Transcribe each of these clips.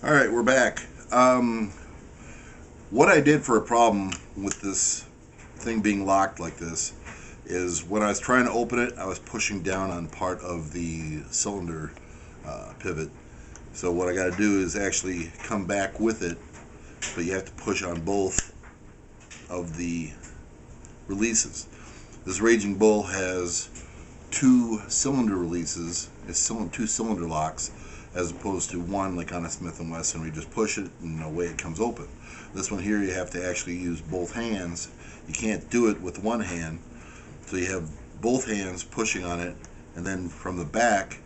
Alright, we're back. What I did for a problem with this thing being locked like this is when I was trying to open it, I was pushing down on part of the cylinder pivot. So what I got to do is actually come back with it, but you have to push on both of the releases. This Raging Bull has two cylinder releases, it's two cylinder locks, as opposed to one like on a Smith & Wesson where you just push it and away it comes open. This one here you have to actually use both hands. You can't do it with one hand, so you have both hands pushing on it, and then from the back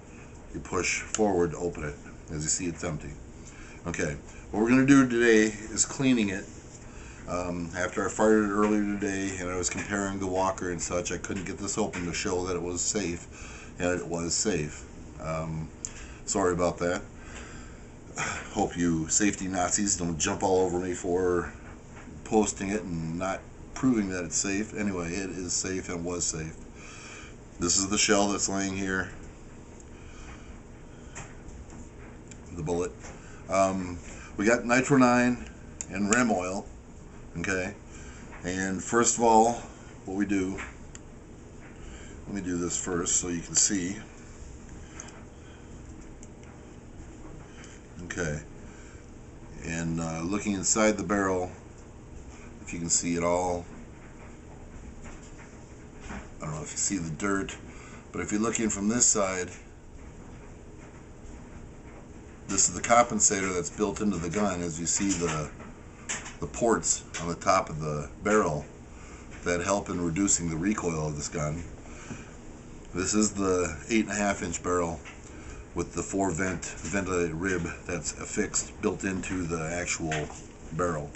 you push forward to open it. As you see, it's empty. Okay, what we're going to do today is cleaning it. After I fired it earlier today and I was comparing the walker and such, I couldn't get this open to show that it was safe, and it was safe. Sorry about that. Hope you safety Nazis don't jump all over me for posting it and not proving that it's safe. Anyway, it is safe and was safe. This is the shell that's laying here. The bullet. We got Nitro 9 and Rem oil. Okay, and first of all, what we do, let me do this first so you can see. Okay, and looking inside the barrel, if you can see it all, I don't know if you see the dirt, but if you're looking from this side, this is the compensator that's built into the gun. As you see the ports on the top of the barrel that help in reducing the recoil of this gun. This is the 8.5-inch barrel with the 4-vent ventilated rib that's affixed, built into the actual barrel.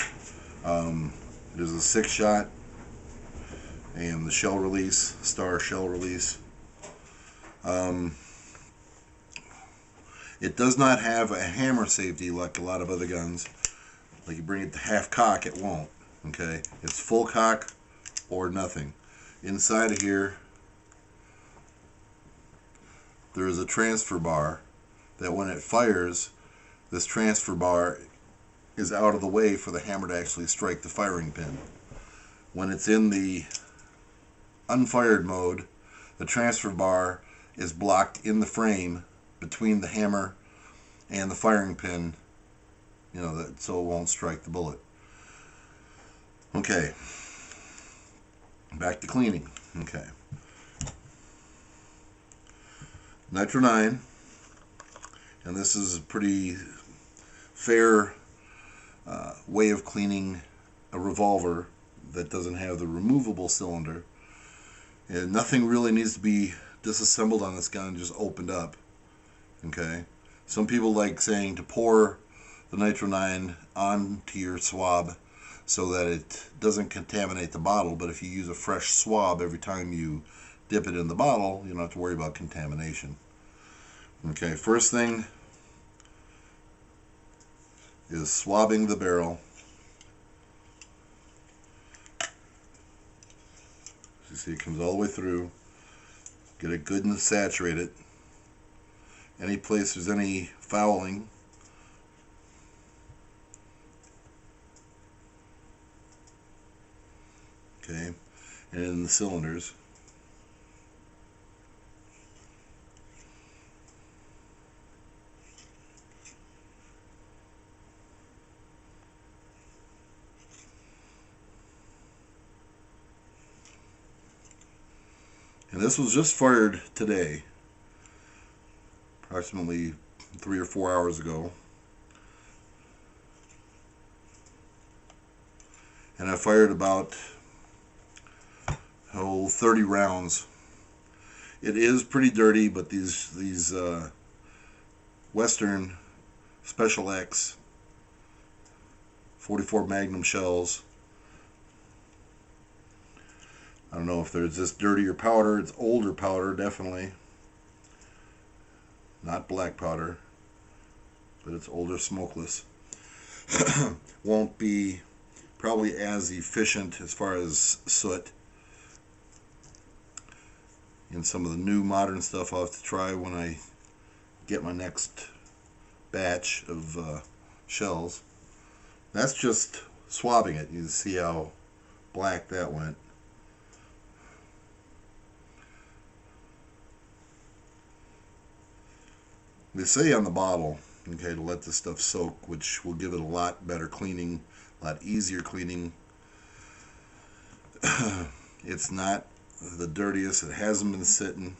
There's a 6-shot and the shell release, star shell release. It does not have a hammer safety like a lot of other guns. Like you bring it to half cock, it won't. Okay, it's full cock or nothing. Inside of here, there is a transfer bar that when it fires, this transfer bar is out of the way for the hammer to actually strike the firing pin. When it's in the unfired mode, the transfer bar is blocked in the frame between the hammer and the firing pin, you know, that so it won't strike the bullet. Okay, back to cleaning. Okay, Nitro 9, and this is a pretty fair way of cleaning a revolver that doesn't have the removable cylinder, and nothing really needs to be disassembled on this gun, just opened up. Okay, some people like saying to pour the Nitro 9 onto your swab so that it doesn't contaminate the bottle, but if you use a fresh swab every time you dip it in the bottle, you don't have to worry about contamination. Okay, first thing is swabbing the barrel. As you see, it comes all the way through. Get it good and saturated. Any place there's any fouling, okay, and in the cylinders. And this was just fired today, approximately 3 or 4 hours ago. And I fired about 30 rounds. It is pretty dirty, but these Western Special X 44 Magnum shells, I don't know if there's this dirtier powder. It's older powder, definitely. Not black powder, but it's older smokeless. Won't be probably as efficient as far as soot. And some of the new modern stuff I'll have to try when I get my next batch of shells. That's just swabbing it. You can see how black that went. They say on the bottle, okay, to let this stuff soak, which will give it a lot better cleaning, a lot easier cleaning. It's not the dirtiest. It hasn't been sitting.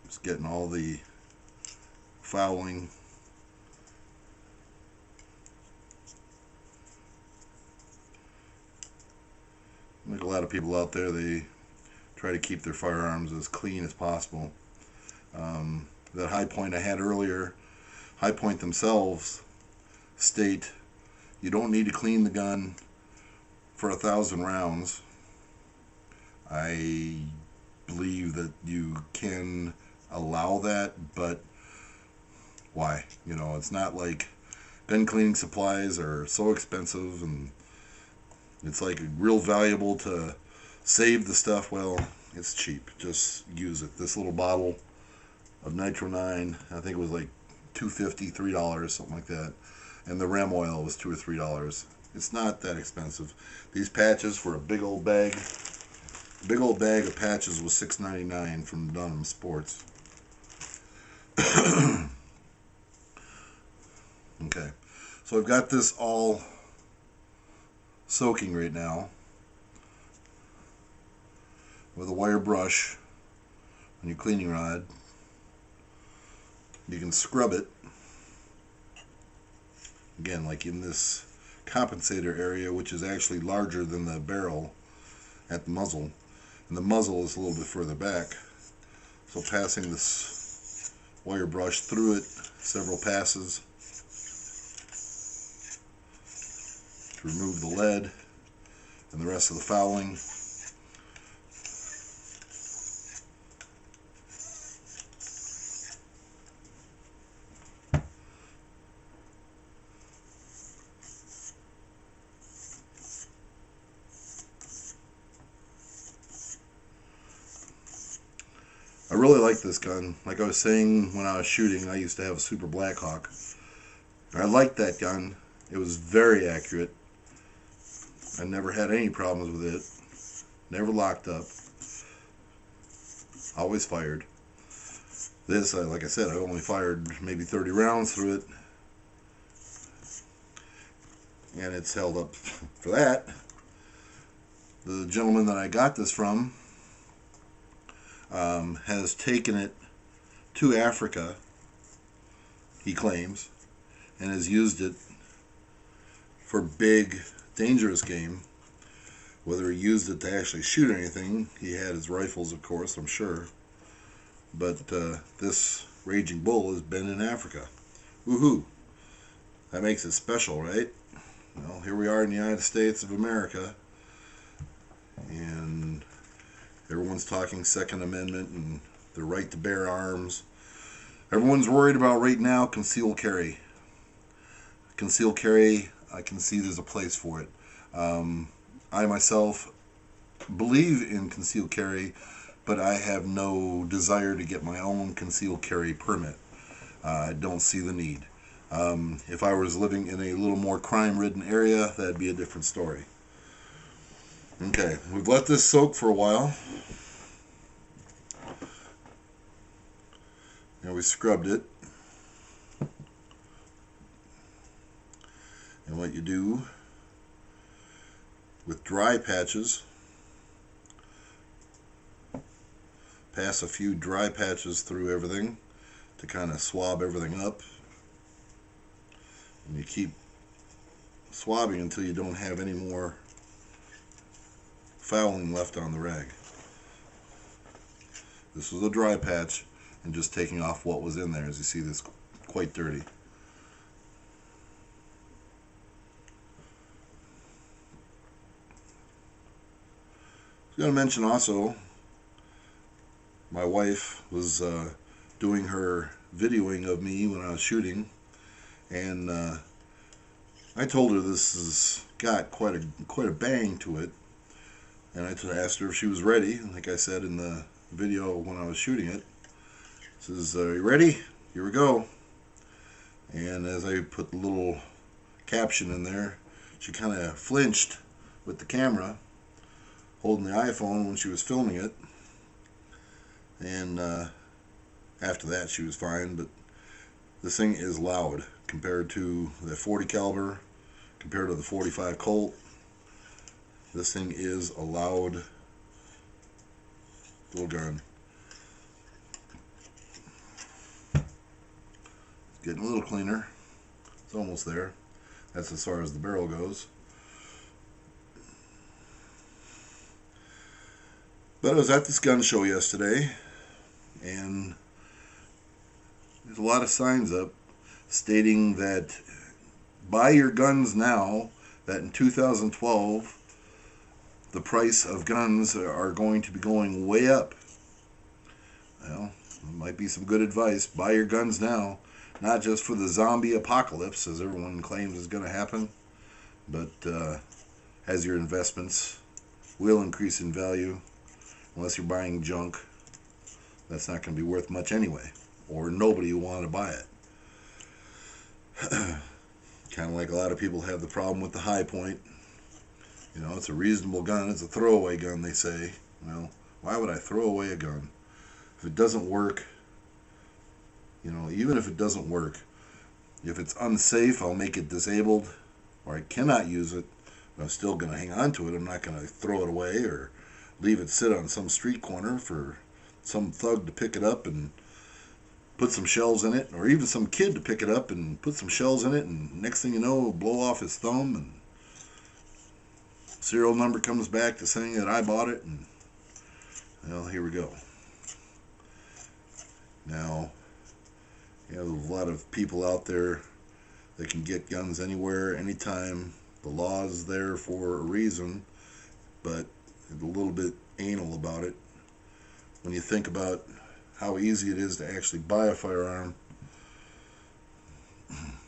Just getting all the fouling. Like a lot of people out there, they try to keep their firearms as clean as possible. That high point I had earlier, high point themselves state you don't need to clean the gun for 1,000 rounds. I believe that you can allow that, but why? You know, it's not like gun cleaning supplies are so expensive and it's like real valuable to save the stuff. Well, it's cheap. Just use it. This little bottle of Nitro 9, I think it was like $2.50, $3, something like that. And the Rem oil was $2 or $3. It's not that expensive. These patches for a big old bag of patches was $6.99 from Dunham Sports. Okay, so I've got this all soaking right now with a wire brush on your cleaning rod. You can scrub it again, like in this compensator area, which is actually larger than the barrel at the muzzle, and the muzzle is a little bit further back. So passing this wire brush through it several passes to remove the lead and the rest of the fouling. I really like this gun. Like I was saying when I was shooting, I used to have a Super Blackhawk. I liked that gun. It was very accurate. I never had any problems with it. Never locked up. Always fired. This, like I said, I only fired maybe 30 rounds through it. And it's held up for that. The gentleman that I got this from has taken it to Africa, he claims, and has used it for big, dangerous game. Whether he used it to actually shoot anything, he had his rifles, of course, I'm sure. But this Raging Bull has been in Africa. Woohoo! That makes it special, right? Well, here we are in the United States of America, and everyone's talking Second Amendment and the right to bear arms. Everyone's worried about right now concealed carry. Concealed carry, I can see there's a place for it. I myself believe in concealed carry, but I have no desire to get my own concealed carry permit. I don't see the need. If I was living in a little more crime-ridden area, that'd be a different story. Okay, we've let this soak for a while. And we scrubbed it. And what you do with dry patches, pass a few dry patches through everything to kind of swab everything up. And you keep swabbing until you don't have any more fouling left on the rag. This was a dry patch and just taking off what was in there. As you see, this quite dirty. I was going to mention also, my wife was doing her videoing of me when I was shooting, and I told her this has got quite a bang to it, and I asked her if she was ready, like I said in the video when I was shooting it. Says, "You ready? Here we go." And as I put the little caption in there, she kind of flinched with the camera, holding the iPhone when she was filming it. And after that, she was fine. But this thing is loud compared to the 40 caliber, compared to the 45 Colt. This thing is a loud little gun. Getting a little cleaner. It's almost there. That's as far as the barrel goes. But I was at this gun show yesterday, and there's a lot of signs up stating that buy your guns now, that in 2012 the price of guns are going to be going way up. Well, it might be some good advice. Buy your guns now, not just for the zombie apocalypse, as everyone claims is going to happen, but as your investments will increase in value, unless you're buying junk that's not going to be worth much anyway, or nobody will want to buy it. Kind of like a lot of people have the problem with the High Point. You know, it's a reasonable gun. It's a throwaway gun, they say. Well, why would I throw away a gun? If it doesn't work, you know, even if it doesn't work, if it's unsafe, I'll make it disabled, or I cannot use it, but I'm still going to hang on to it. I'm not going to throw it away or leave it sit on some street corner for some thug to pick it up and put some shells in it, or even some kid to pick it up and put some shells in it, and next thing you know, it'll blow off his thumb, and serial number comes back to saying that I bought it, and well, here we go. Now, you know, there's a lot of people out there that can get guns anywhere, anytime. The law is there for a reason, but a little bit anal about it. When you think about how easy it is to actually buy a firearm,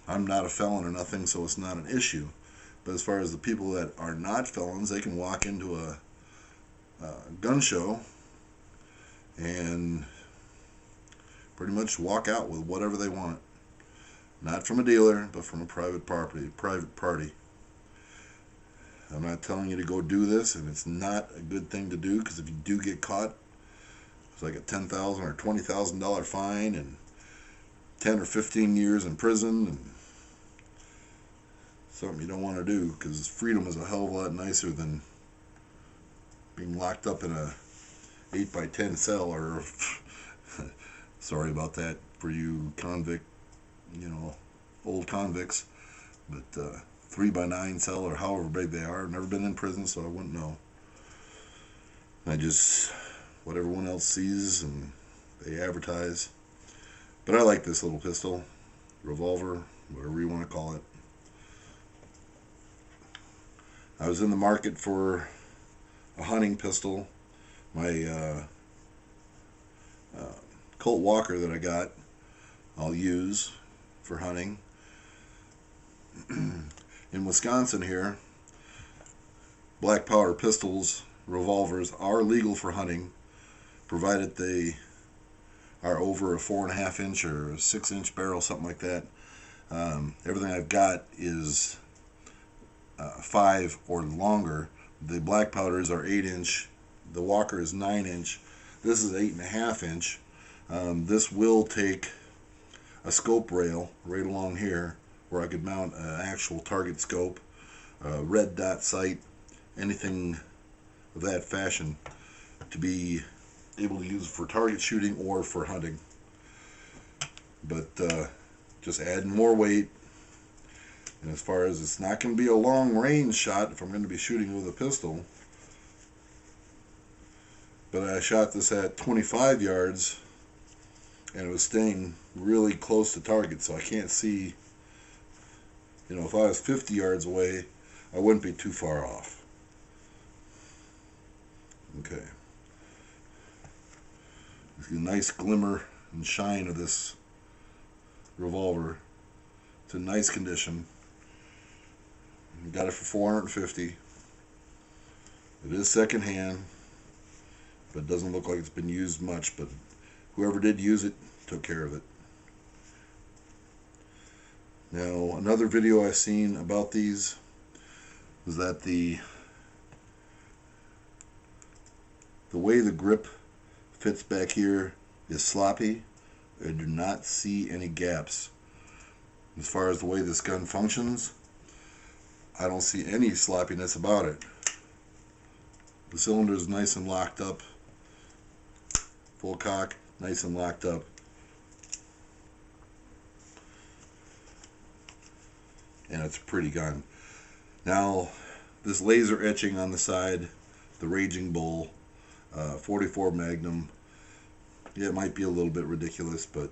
I'm not a felon or nothing, so it's not an issue. But as far as the people that are not felons, they can walk into a gun show and pretty much walk out with whatever they want. Not from a dealer, but from a private party. I'm not telling you to go do this, and it's not a good thing to do, because if you do get caught, it's like a $10,000 or $20,000 fine and 10 or 15 years in prison, and something you don't want to do, because freedom is a hell of a lot nicer than being locked up in a 8x10 cell, or sorry about that for you old convicts, but 3x9 cell, or however big they are. I've never been in prison, so I wouldn't know. I just, what everyone else sees and they advertise. But I like this little pistol, revolver, whatever you want to call it. I was in the market for a hunting pistol. My Colt Walker that I got, I'll use for hunting. In Wisconsin here, black powder pistols, revolvers are legal for hunting, provided they are over a 4.5 inch or a 6 inch barrel, something like that. Everything I've got is 5 or longer. The black powders are 8 inch. The Walker is 9 inch. This is 8.5 inch. This will take a scope rail right along here, where I could mount an actual target scope, red dot sight, anything of that fashion, to be able to use for target shooting or for hunting. But just adding more weight. And as far as, it's not going to be a long range shot if I'm going to be shooting with a pistol. But I shot this at 25 yards, and it was staying really close to target, so I can't see. You know, if I was 50 yards away, I wouldn't be too far off. Okay. There's a nice glimmer and shine of this revolver. It's in nice condition. Got it for $450. It is secondhand, but it doesn't look like it's been used much. But whoever did use it took care of it. Now, another video I seen about these was that the way the grip fits back here is sloppy. I do not see any gaps. As far as the way this gun functions, I don't see any sloppiness about it. The cylinder is nice and locked up. Full cock, nice and locked up. And it's a pretty gun. Now, this laser etching on the side, the Raging Bull, 44 Magnum, yeah, it might be a little bit ridiculous, but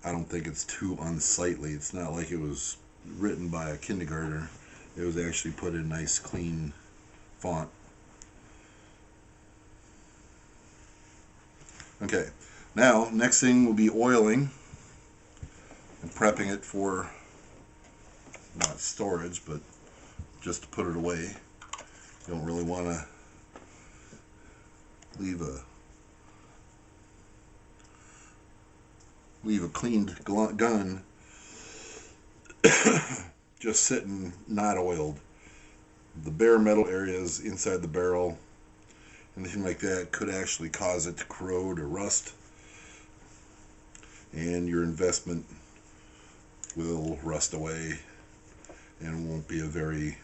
I don't think it's too unsightly. It's not like it was written by a kindergartner. It was actually put in nice, clean font. Okay, now, next thing will be oiling and prepping it for, not storage, but just to put it away. You don't really want to leave a cleaned gun just sitting not oiled. The bare metal areas inside the barrel, anything like that, could actually cause it to corrode or rust, and your investment will rust away and won't be a very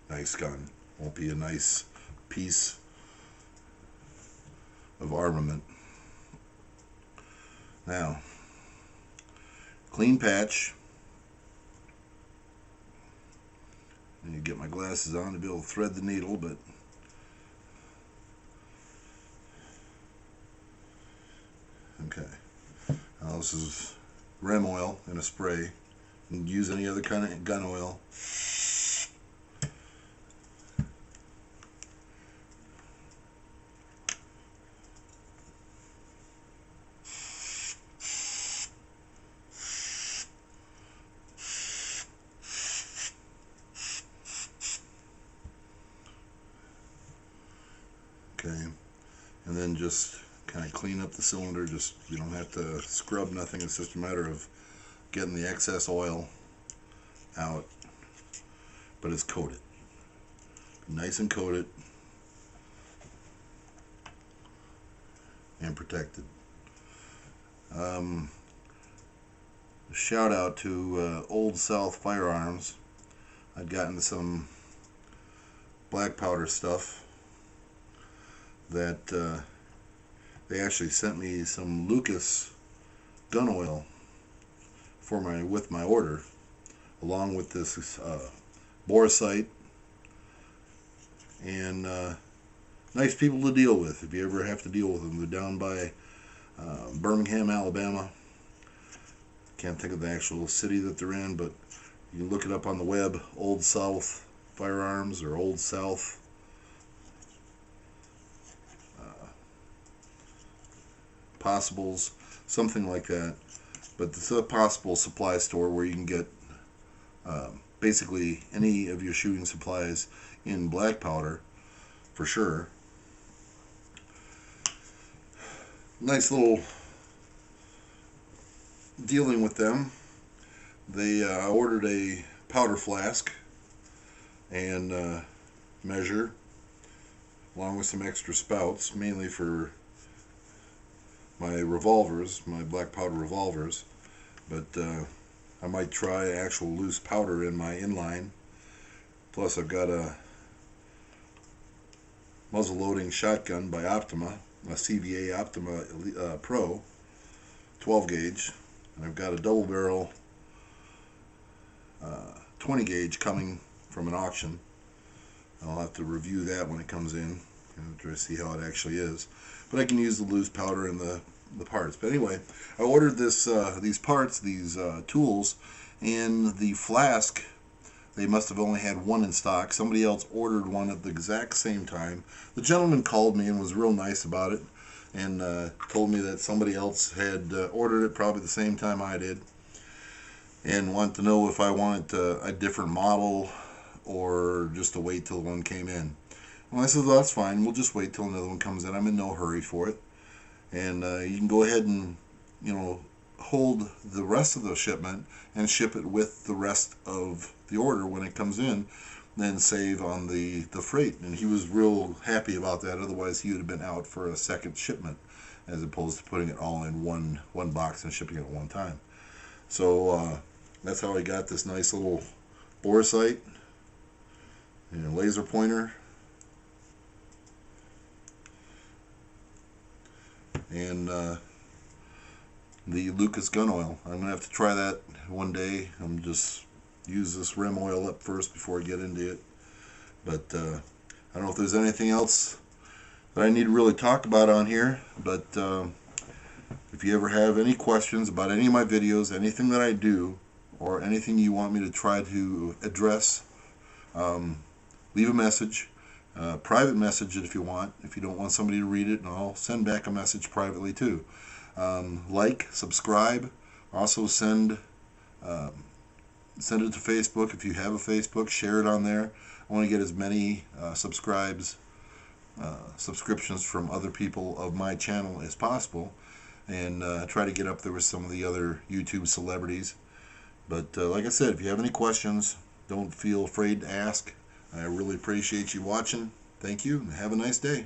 nice gun. Won't be a nice piece of armament. Now, clean patch. I need to get my glasses on to be able to thread the needle, but okay. Now this is Rem oil in a spray. You can use any other kind of gun oil. Okay, and then just kind of clean up the cylinder. Just, you don't have to scrub nothing. It's just a matter of getting the excess oil out, but it's coated, nice and coated and protected. Shout out to Old South Firearms. I'd gotten some black powder stuff that they actually sent me some Lucas gun oil for with my order, along with this bore sight, and nice people to deal with if you ever have to deal with them. They're down by Birmingham, Alabama. Can't think of the actual city that they're in, but you can look it up on the web. Old South Firearms, or Old South Possibles, something like that. But it's a possible supply store where you can get basically any of your shooting supplies in black powder, for sure. Nice little dealing with them. They ordered a powder flask and measure, along with some extra spouts, mainly for my revolvers, my black powder revolvers, but I might try actual loose powder in my inline. Plus I've got a muzzle loading shotgun by Optima, a CVA Optima Pro 12 gauge, and I've got a double barrel 20 gauge coming from an auction. I'll have to review that when it comes in and try to see how it actually is. But I can use the loose powder in the parts. But anyway, I ordered these parts, these tools, and the flask. They must have only had one in stock. Somebody else ordered one at the exact same time. The gentleman called me and was real nice about it, and told me that somebody else had ordered it probably the same time I did, and wanted to know if I wanted a different model or just to wait till one came in. Well, I said, well, that's fine. We'll just wait till another one comes in. I'm in no hurry for it. and you can go ahead and, you know, hold the rest of the shipment and ship it with the rest of the order when it comes in, then save on the freight. And he was real happy about that. Otherwise he would have been out for a second shipment, as opposed to putting it all in one box and shipping it at one time. So that's how I got this nice little bore sight and laser pointer, and the Lucas gun oil. I'm gonna have to try that one day. I'm just use this rim oil up first before I get into it. But I don't know if there's anything else that I need to really talk about on here. But if you ever have any questions about any of my videos, anything that I do, or anything you want me to try to address, leave a message. Private message it if you want, if you don't want somebody to read it, and I'll send back a message privately too. Like, subscribe, also send it to Facebook if you have a Facebook, share it on there. I want to get as many subscriptions from other people of my channel as possible, and try to get up there with some of the other YouTube celebrities. But like I said, if you have any questions, don't feel afraid to ask. I really appreciate you watching. Thank you, and have a nice day.